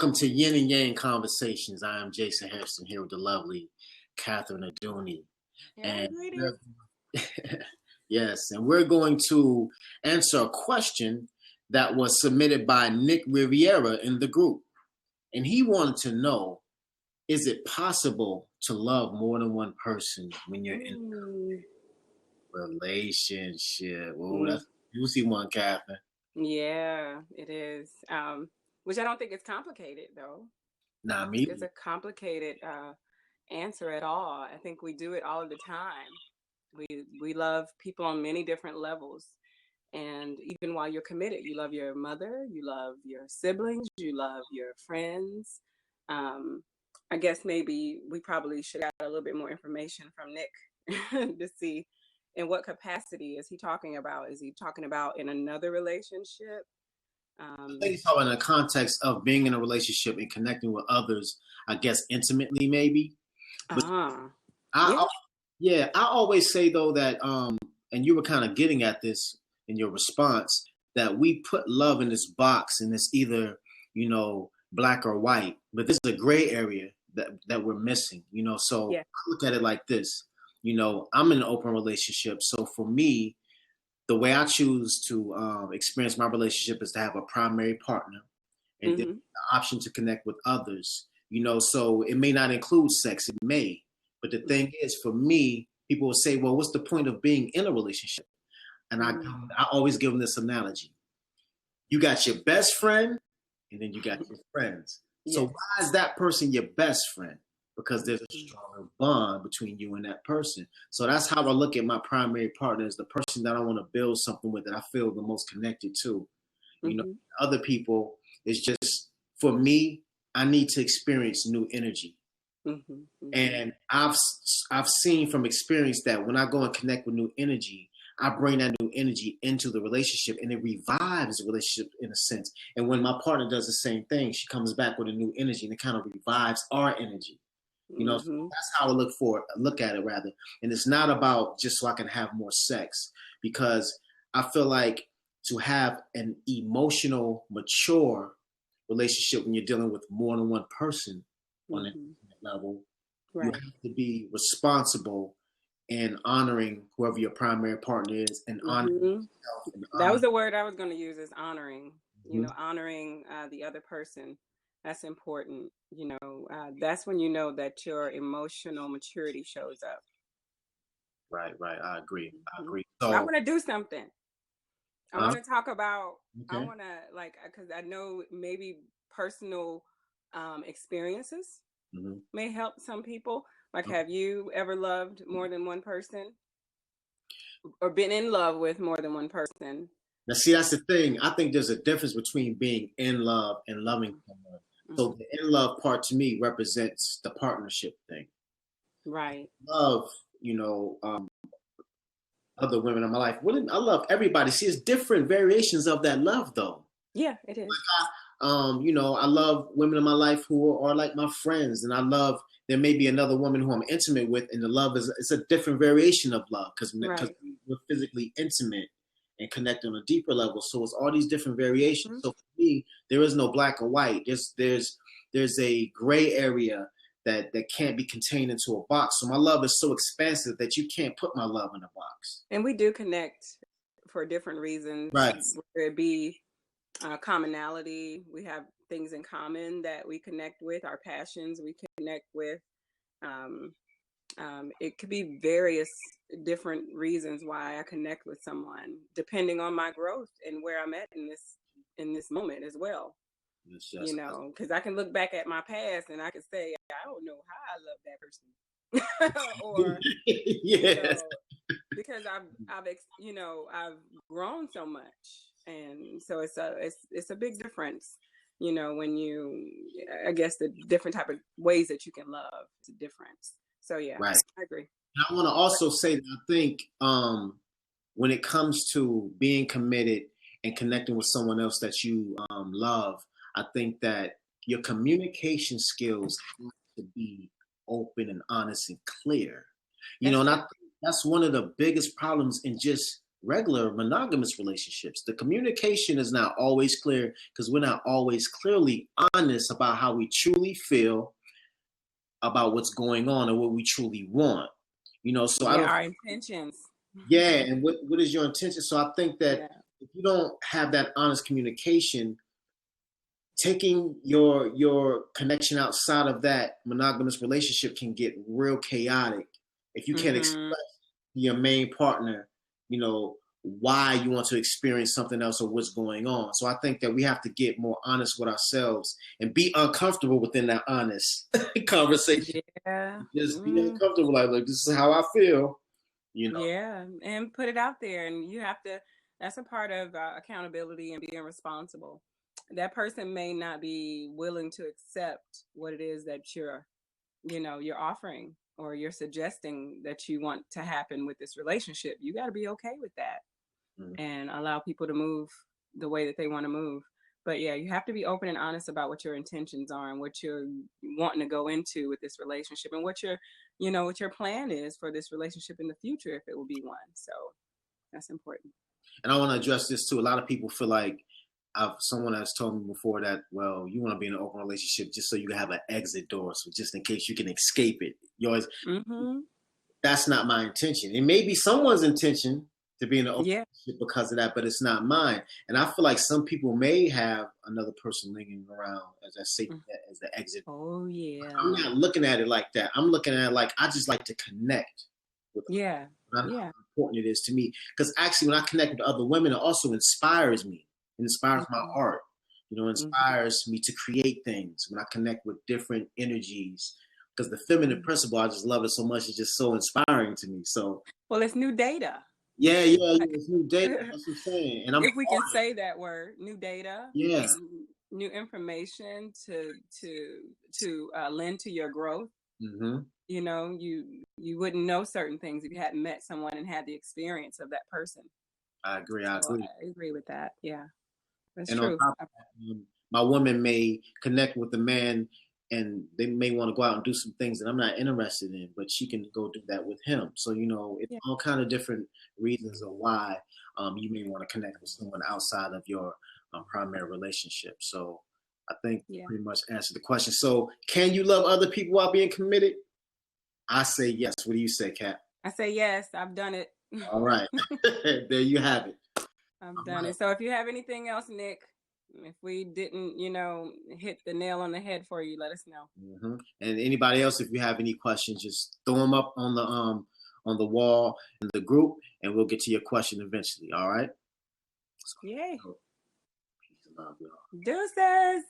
Welcome to Yin and Yang Conversations. I am Jason Harrison here with the lovely Catherine Aduni. Yeah, And greetings. yes, and we're going to answer a question that was submitted by Nick Riviera in the group. And he wanted to know, is it possible to love more than one person when you're in a relationship? Oh, that's a juicy one, Catherine. Yeah, it is. Which I don't think it's complicated though. Nah, me. It's a complicated answer at all. I think we do it all of the time. We love people on many different levels. And even while you're committed, you love your mother, you love your siblings, you love your friends. I guess maybe we probably should have got a little bit more information from Nick to see in what capacity is he talking about? Is he talking about in another relationship? I think he's talking in the context of being in a relationship and connecting with others, I guess intimately maybe. But I always say though that and you were kind of getting at this in your response, that we put love in this box and it's either, black or white, but this is a gray area that we're missing, so I look at it like this, I'm in an open relationship. So for me, the way I choose to experience my relationship is to have a primary partner and then the option to connect with others, so it may not include sex, it may, but the thing is, for me, people will say, well, what's the point of being in a relationship? And I always give them this analogy. You got your best friend and then you got your friends. Yes. So why is that person your best friend? Because there's a stronger bond between you and that person. So that's how I look at my primary partner, as the person that I want to build something with, that I feel the most connected to. Other people, it's just, for me, I need to experience new energy. And I've seen from experience that when I go and connect with new energy, I bring that new energy into the relationship and it revives the relationship in a sense. And when my partner does the same thing, she comes back with a new energy and it kind of revives our energy. So that's how I look at it rather. And it's not about just so I can have more sex, because I feel like to have an emotional, mature relationship when you're dealing with more than one person on that level, you have to be responsible and honoring whoever your primary partner is, and honoring yourself. That was the word I was going to use, is honoring. Honoring the other person. That's important. That's when you know that your emotional maturity shows up. Right. I agree. So I want to do something. I want to talk about. I want to because I know maybe personal experiences may help some people. Like, have you ever loved more than one person or been in love with more than one person? Now, see, that's the thing. I think there's a difference between being in love and loving someone. So the in love part to me represents the partnership thing. Right. Love, other women in my life. I love everybody. See, it's different variations of that love, though. Yeah, it is. I love women in my life who are like my friends, and there may be another woman who I'm intimate with, and the love it's a different variation of love because we're physically intimate and connect on a deeper level. So it's all these different variations. So for me, there is no black or white. There's a gray area that can't be contained into a box. So my love is so expansive that you can't put my love in a box. And we do connect for different reasons. Right. Whether it be commonality, we have things in common that we connect with, our passions we connect with. It could be various different reasons why I connect with someone, depending on my growth and where I'm at in this moment as well. Because I can look back at my past and I can say, I don't know how I love that person, or because I've grown so much, and so it's a big difference. When I guess the different type of ways that you can love, it's a difference. So yeah, right. I agree. I want to also say that I think when it comes to being committed and connecting with someone else that you love, I think that your communication skills have to be open and honest and clear. And I think that's one of the biggest problems in just regular monogamous relationships. The communication is not always clear because we're not always clearly honest about how we truly feel about what's going on and what we truly want. So I don't. Our intentions. Yeah, and what is your intention? So I think that if you don't have that honest communication, taking your connection outside of that monogamous relationship can get real chaotic if you can't express to your main partner, why you want to experience something else or what's going on. So I think that we have to get more honest with ourselves and be uncomfortable within that honest conversation. Yeah. Just be uncomfortable, like, look, this is how I feel. Yeah, and put it out there, and you have to. That's a part of accountability and being responsible. That person may not be willing to accept what it is that you're offering or you're suggesting that you want to happen with this relationship. You got to be okay with that and allow people to move the way that they want to move. But yeah, you have to be open and honest about what your intentions are and what you're wanting to go into with this relationship and what your plan is for this relationship in the future, if it will be one. So that's important. And I want to address this too. A lot of people feel like someone has told me before that, well, you want to be in an open relationship just so you can have an exit door. So just in case you can escape it. That's not my intention. It may be someone's intention to be in an open relationship because of that, but it's not mine. And I feel like some people may have another person lingering around as a safety net, as the exit. Oh yeah. I'm not looking at it like that. I'm looking at it like I just like to connect with how important it is to me. Because actually when I connect with other women, it also inspires me. It inspires my art. Inspires me to create things when I connect with different energies. Because the feminine principle, I just love it so much. It's just so inspiring to me. So, well, it's new data. Yeah, it's new data. That's what I'm saying. And if we can say that word, new data. Yeah. New information to lend to your growth. Mm-hmm. You wouldn't know certain things if you hadn't met someone and had the experience of that person. I agree. I agree with that. Yeah, that's and true. On top of that, my woman may connect with the man, and they may want to go out and do some things that I'm not interested in, but she can go do that with him. So it's all kind of different reasons of why you may want to connect with someone outside of your primary relationship. So I think pretty much answered the question. So can you love other people while being committed? I say yes. What do you say, Kat? I say yes. I've done it. All right. There you have it. I've done it. So if you have anything else, Nick, if we didn't, hit the nail on the head for you, let us know. Mm-hmm. And anybody else, if you have any questions, just throw them up on the wall in the group, and we'll get to your question eventually. All right? Yay. Peace and love, y'all. Deuces.